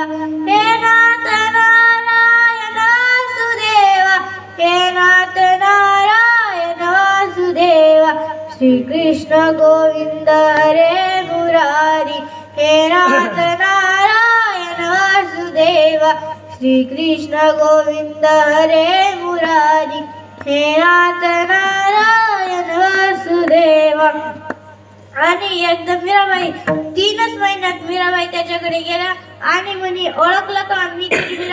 हे नाथ नारायण वासुदेवा, हे नाथ नारायण वासुदेवा. श्री कृष्ण गोविंद हरे मुरारी, हे नाथ नारायण वासुदेवा. श्री कृष्ण गोविंद हरे मुरारी, हे नाथ नारायण वासुदेवा. आणि एकदा मीराबाई 3च महिन्यात मीराबाई त्याच्याकडे गेल्या आणि म्हणे, ओळखलं का मी तुझी मीरा